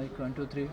Mic 1, 2, 3.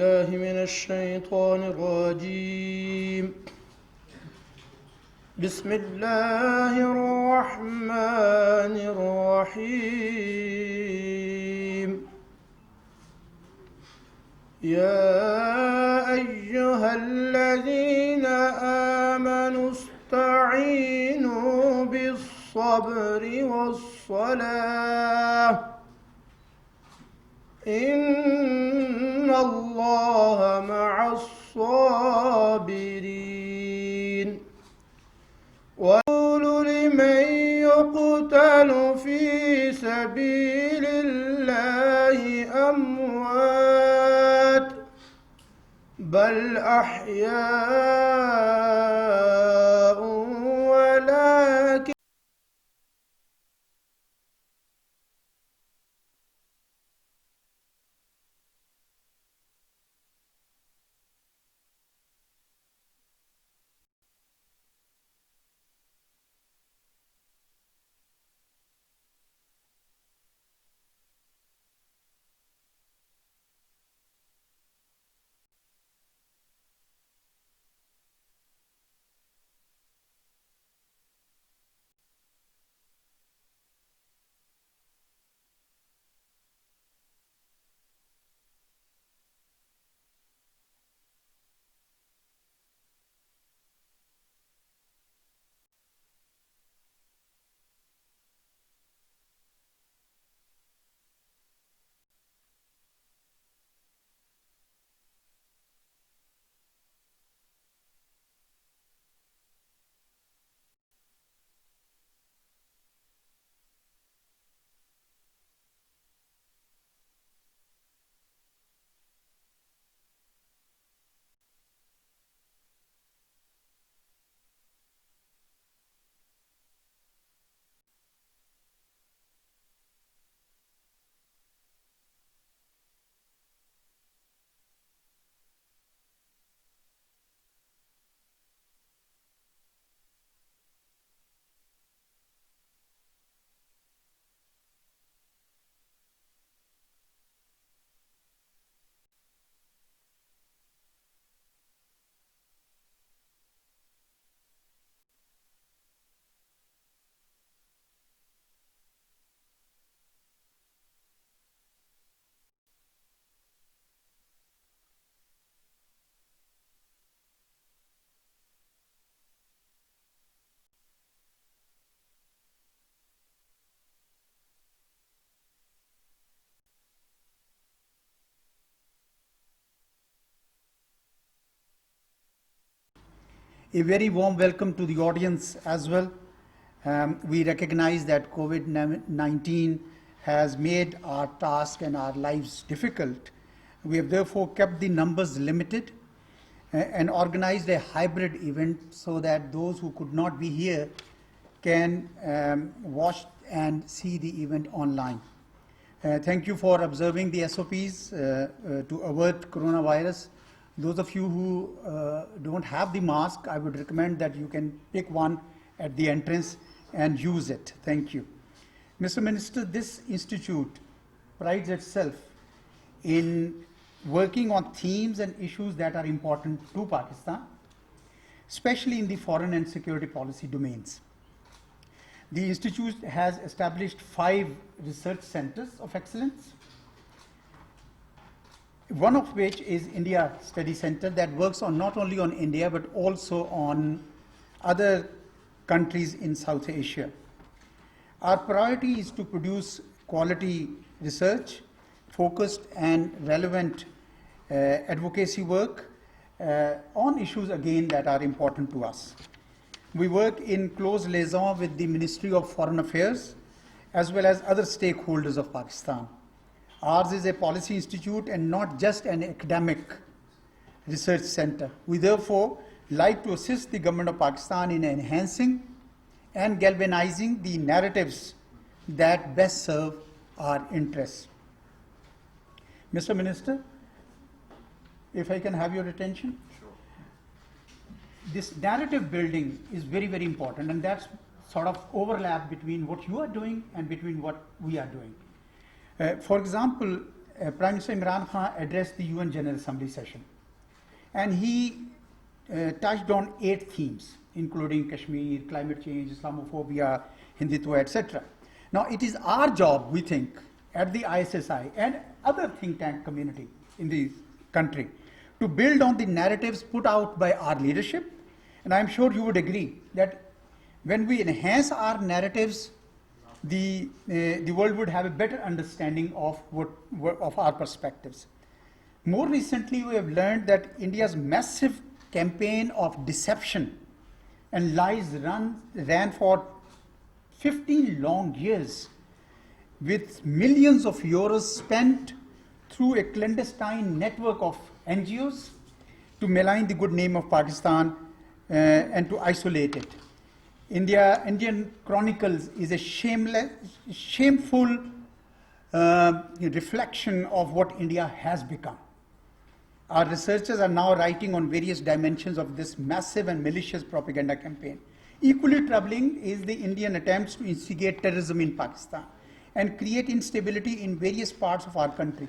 الله من الشيطان الرجيم. بسم الله الرحمن الرحيم. يا أيها الذين آمنوا استعينوا بالصبر والصلاة إن الله مع الصابرين. وقول لمن يقتل في سبيل الله أموات بل أحياء ولكن A very warm welcome to the audience as well. We recognize that COVID-19 has made our task and our lives difficult. We have therefore kept the numbers limited and organized a hybrid event so that those who could not be here can watch and see the event online. Thank you for observing the SOPs to avert coronavirus. Those of you who don't have the mask, I would recommend that you can pick one at the entrance and use it. Thank you. Mr. Minister, this institute prides itself in working on themes and issues that are important to Pakistan, especially in the foreign and security policy domains. The institute has established 5 research centers of excellence, one of which is India Study Center that works on not only on India but also on other countries in South Asia. Our priority is to produce quality research, focused and relevant advocacy work on issues again that are important to us. We work in close liaison with the Ministry of Foreign Affairs as well as other stakeholders of Pakistan. Ours is a policy institute and not just an academic research center. We therefore like to assist the government of Pakistan in enhancing and galvanizing the narratives that best serve our interests. Mr. Minister, if I can have your attention. Sure. This narrative building is very, very important, and that's sort of overlap between what you are doing and between what we are doing. For example, Prime Minister Imran Khan addressed the UN General Assembly session, and he touched on 8 themes, including Kashmir, climate change, Islamophobia, Hindutva, etc. Now, it is our job, we think, at the ISSI and other think tank community in the country to build on the narratives put out by our leadership. And I'm sure you would agree that when we enhance our narratives, the world would have a better understanding of our perspectives. More recently, we have learned that India's massive campaign of deception and lies ran for 15 long years, with millions of euros spent through a clandestine network of NGOs to malign the good name of Pakistan and to isolate it. Indian Chronicles is a shameful reflection of what India has become. Our researchers are now writing on various dimensions of this massive and malicious propaganda campaign. Equally troubling is the Indian attempts to instigate terrorism in Pakistan and create instability in various parts of our country.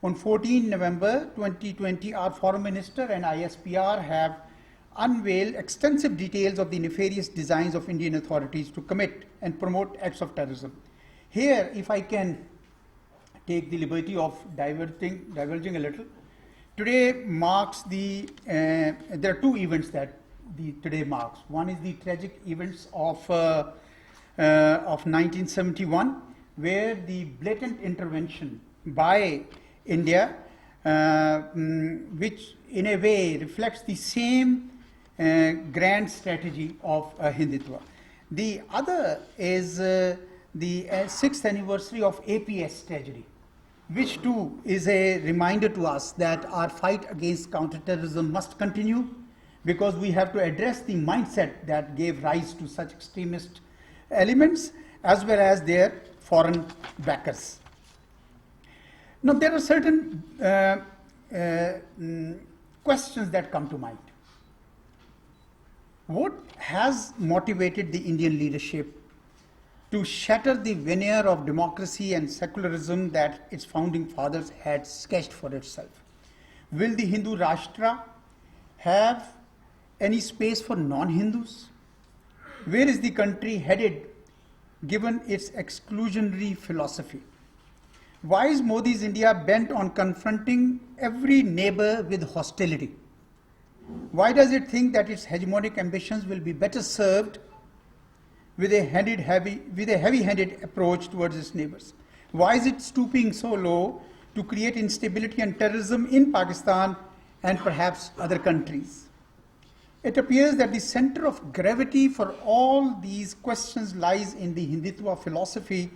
On 14 November 2020, our Foreign Minister and ISPR have unveiled extensive details of the nefarious designs of Indian authorities to commit and promote acts of terrorism. Here, if I can take the liberty of diverging a little, today marks there are 2 events that today marks. One is the tragic events of 1971, where the blatant intervention by India, which in a way reflects the same grand strategy of Hindutva. The other is the 6th anniversary of APS tragedy, which too is a reminder to us that our fight against counterterrorism must continue, because we have to address the mindset that gave rise to such extremist elements as well as their foreign backers. Now, there are certain questions that come to mind. What has motivated the Indian leadership to shatter the veneer of democracy and secularism that its founding fathers had sketched for itself? Will the Hindu Rashtra have any space for non-Hindus? Where is the country headed given its exclusionary philosophy? Why is Modi's India bent on confronting every neighbor with hostility? Why does it think that its hegemonic ambitions will be better served with a heavy-handed approach towards its neighbors? Why is it stooping so low to create instability and terrorism in Pakistan and perhaps other countries? It appears that the center of gravity for all these questions lies in the Hindutva philosophy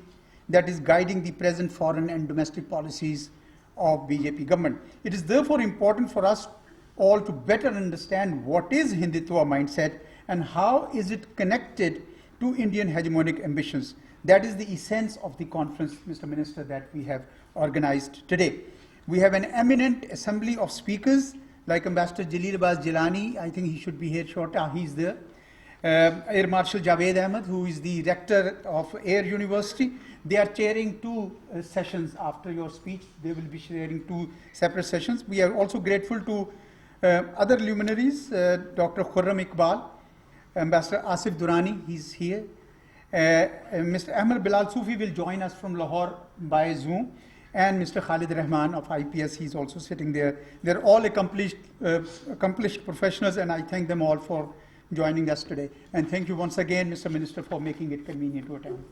that is guiding the present foreign and domestic policies of BJP government. It is therefore important for us all to better understand what is Hindutva mindset and how is it connected to Indian hegemonic ambitions. that is the essence of the conference, Mr. Minister, that we have organized today. We have an eminent assembly of speakers like Ambassador Jalil Abbas Jilani. I think he should be here shortly. He's there. Air Marshal Javed Ahmed, who is the rector of Air University. They are chairing two sessions after your speech. They will be sharing two separate sessions. We are also grateful to other luminaries, Dr. Khurram Iqbal, Ambassador Asif Durrani, he's here. Mr. Ahmed Bilal Sufi will join us from Lahore by Zoom. And Mr. Khalid Rahman of IPS, he's also sitting there. They're all accomplished professionals, and I thank them all for joining us today. And thank you once again, Mr. Minister, for making it convenient to attend.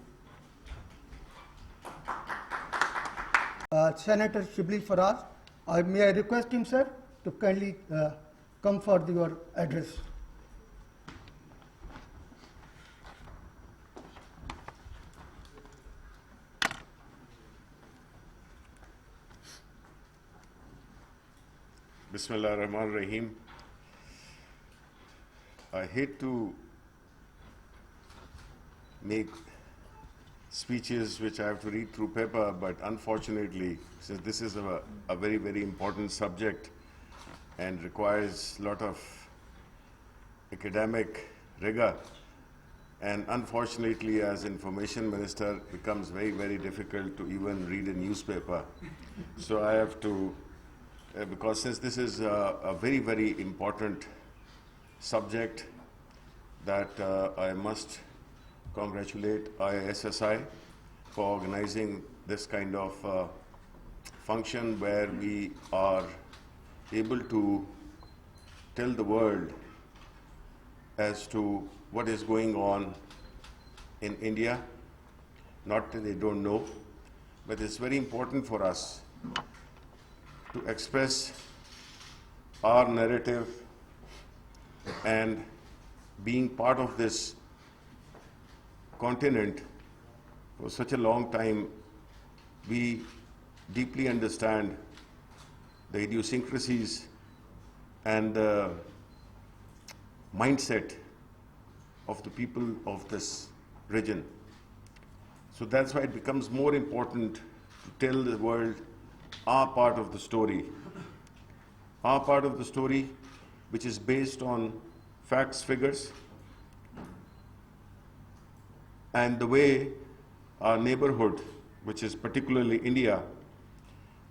Senator Shibli Faraz, may I request him, sir, to kindly come for your address. Bismillah ar-Rahman ar-Rahim. I hate to make speeches which I have to read through paper, but unfortunately, since this is a very, very important subject and requires a lot of academic rigor, and unfortunately, as Information Minister, it becomes very, very difficult to even read a newspaper. So I have to, because since this is a very, very important subject, that I must congratulate IISSI for organizing this kind of function where we are able to tell the world as to what is going on in India. Not that they don't know, but it's very important for us to express our narrative, and being part of this continent for such a long time, we deeply understand the idiosyncrasies and the mindset of the people of this region. So that's why it becomes more important to tell the world our part of the story. Our part of the story, which is based on facts, figures, and the way our neighborhood, which is particularly India,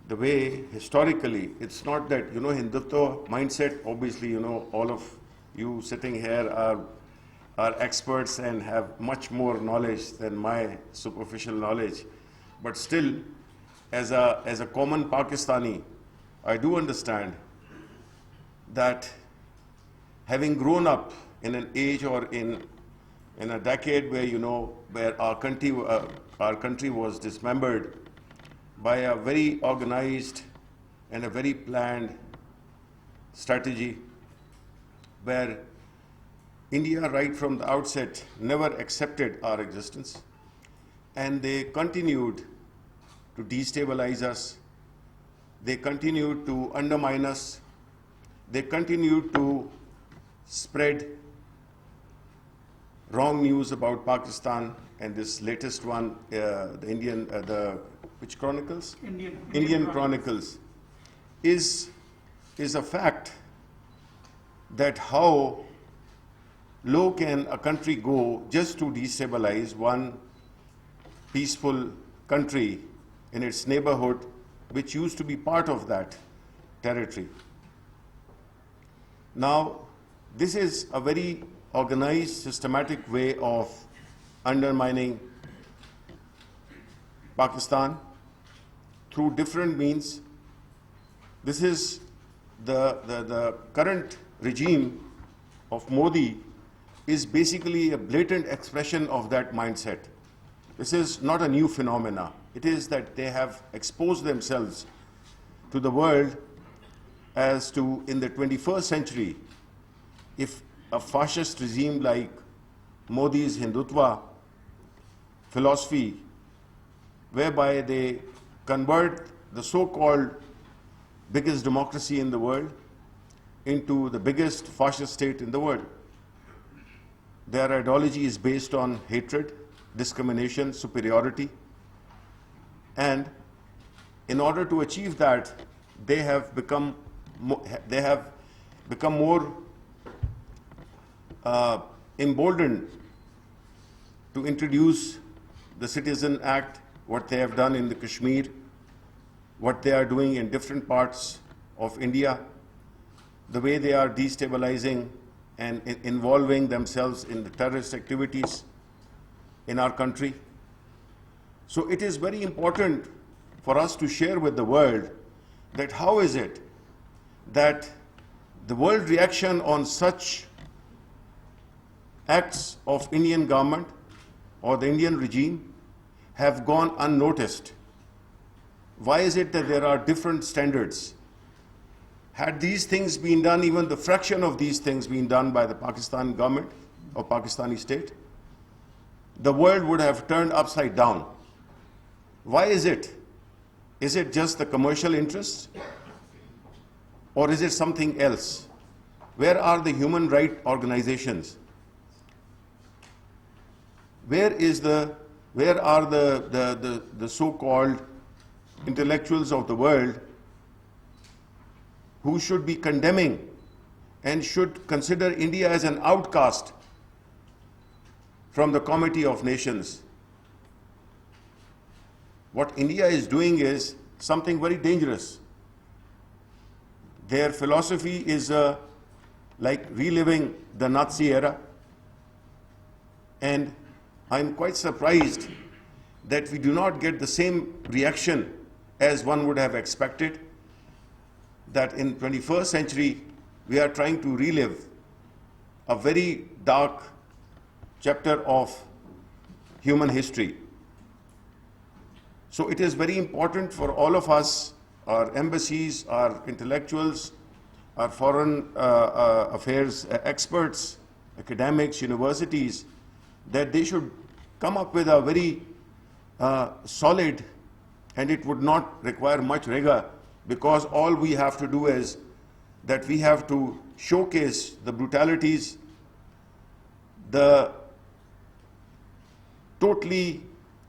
the way historically, it's not that, Hindutva mindset, obviously, all of you sitting here are experts and have much more knowledge than my superficial knowledge. But still, as a common Pakistani, I do understand that having grown up in an age or in a decade where, where our country was dismembered by a very organized and a very planned strategy, where India right from the outset never accepted our existence, and they continued to destabilize us, they continued to undermine us, they continued to spread wrong news about Pakistan, and this latest one, which Chronicles? Indian Chronicles, is a fact that how low can a country go just to destabilize one peaceful country in its neighborhood, which used to be part of that territory. Now, this is a very organized, systematic way of undermining Pakistan through different means. This is the current regime of Modi is basically a blatant expression of that mindset. This is not a new phenomena. It is that they have exposed themselves to the world as to, in the 21st century, if a fascist regime like Modi's Hindutva philosophy, whereby they convert the so-called biggest democracy in the world into the biggest fascist state in the world. Their ideology is based on hatred, discrimination, superiority. And in order to achieve that, they have become more emboldened to introduce the Citizen Act, what they have done in the Kashmir, what they are doing in different parts of India, the way they are destabilizing and involving themselves in the terrorist activities in our country. So it is very important for us to share with the world that how is it that the world reaction on such acts of Indian government or the Indian regime have gone unnoticed. Why is it that there are different standards? Had these things been done, even the fraction of these things been done by the Pakistan government or Pakistani state, the world would have turned upside down. Why is it? Is it just the commercial interests? Or is it something else? Where are the human rights organizations? Where are the so-called intellectuals of the world who should be condemning and should consider India as an outcast from the Committee of Nations? What India is doing is something very dangerous. Their philosophy is like reliving the Nazi era. And I'm quite surprised that we do not get the same reaction as one would have expected, that in 21st century we are trying to relive a very dark chapter of human history. So it is very important for all of us, our embassies, our intellectuals, our foreign affairs experts, academics, universities, that they should come up with a very solid, and it would not require much rigor, because all we have to do is that we have to showcase the brutalities, the totally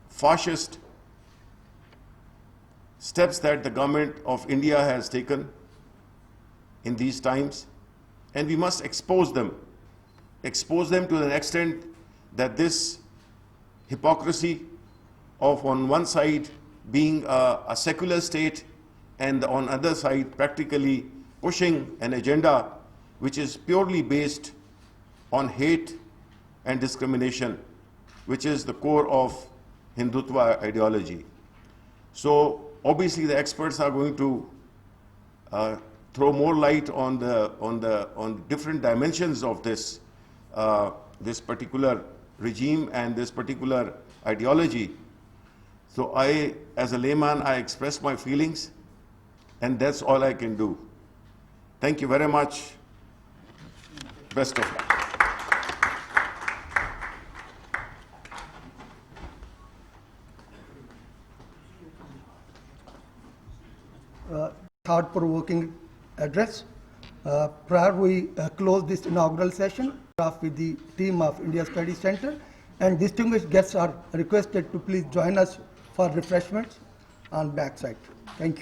fascist steps that the government of India has taken in these times, and we must expose them to an extent that this hypocrisy of on one side being a secular state and on other side practically pushing an agenda which is purely based on hate and discrimination, which is the core of Hindutva ideology. So obviously the experts are going to throw more light on the different dimensions of this particular regime and this particular ideology. So I, as a layman, I express my feelings, and that's all I can do. Thank you very much. Best of luck. Thought-provoking address. Prior we close this inaugural session off with the team of India Study Center, and distinguished guests are requested to please join us for refreshments on backside. Thank you.